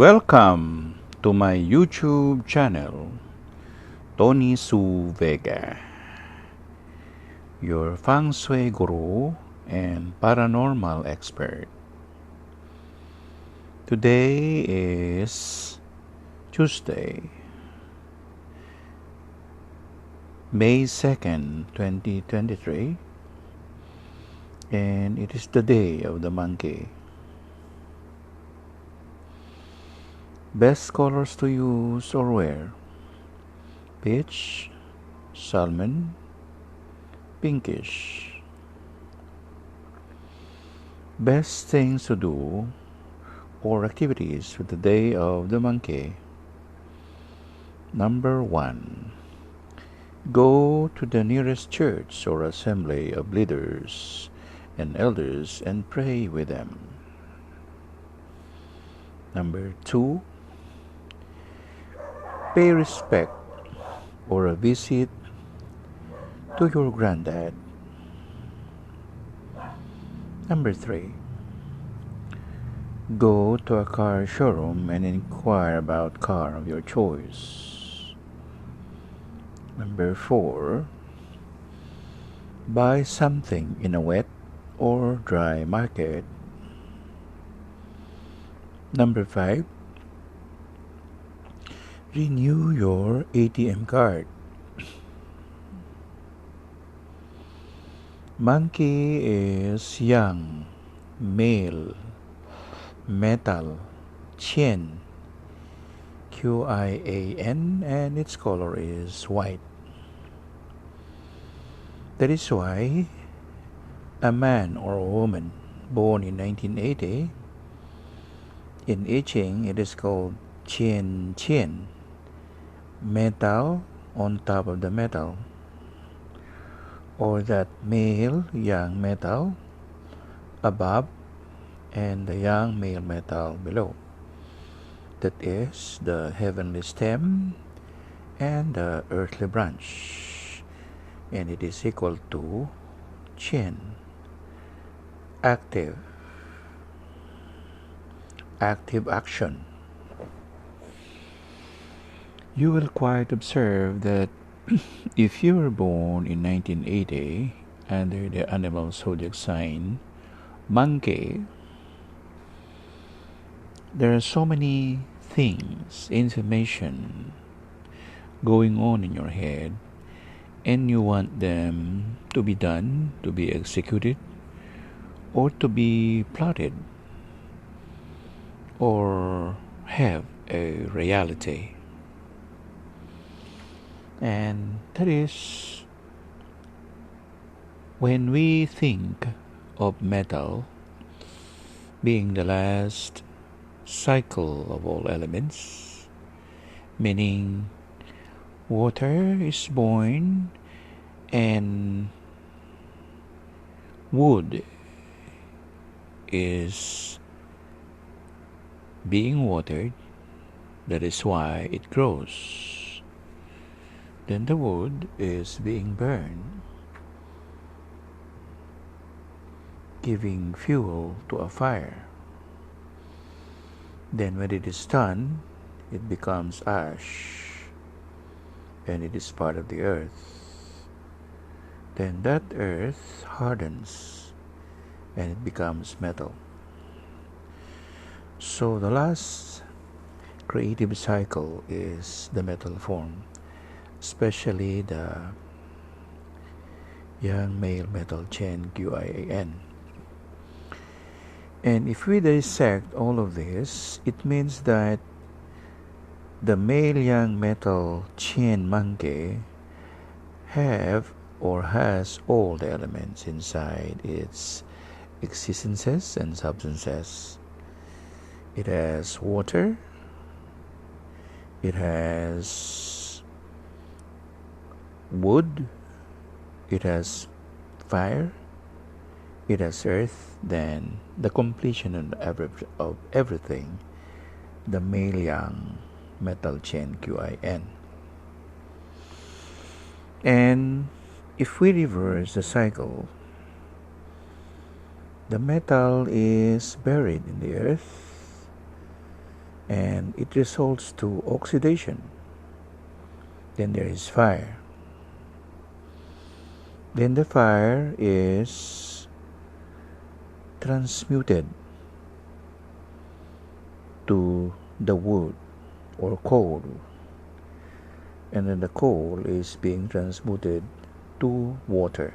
Welcome to my YouTube channel, Tony Suvega, your Feng Shui guru and paranormal expert. Today is Tuesday, May 2nd, 2023, and it is the day of the monkey. Best colors to use or wear: peach, salmon, pinkish. Best things to do or activities for the day of the monkey. Number 1. Go to the nearest church or assembly of leaders and elders and pray with them. Number 2. Pay respect or a visit to your granddad. Number 3. Go to a car showroom and inquire about car of your choice. Number 4. Buy something in a wet or dry market. Number 5. Renew your ATM card. Monkey is young, male, metal, Qian, KUYA, and its color is white. That is why a man or a woman born in 1980, in I Ching it is called Qian Qian, metal on top of the metal, or that male young metal above and the young male metal below. That is the heavenly stem and the earthly branch, and it is equal to Qian, active action. You will quite observe that if you were born in 1980 under the animal zodiac sign monkey, there are so many things, information going on in your head, and you want them to be done, to be executed, or to be plotted, or have a reality. And that is when we think of metal being the last cycle of all elements, meaning water is born and wood is being watered. That is why it grows. Then the wood is being burned, giving fuel to a fire. Then when it is done, it becomes ash, and it is part of the earth. Then that earth hardens, and it becomes metal. So the last creative cycle is the metal form, especially the young male metal Qian KUYA. And if we dissect all of this, it means that the male young metal Qian monkey have or has all the elements inside its existences and substances. It has water, it has wood, it has fire, it has earth, then the completion of everything, the male young metal Qian KUYA. And if we reverse the cycle, the metal is buried in the earth, and it results to oxidation. Then there is fire. Then the fire is transmuted to the wood or coal, and then the coal is being transmuted to water.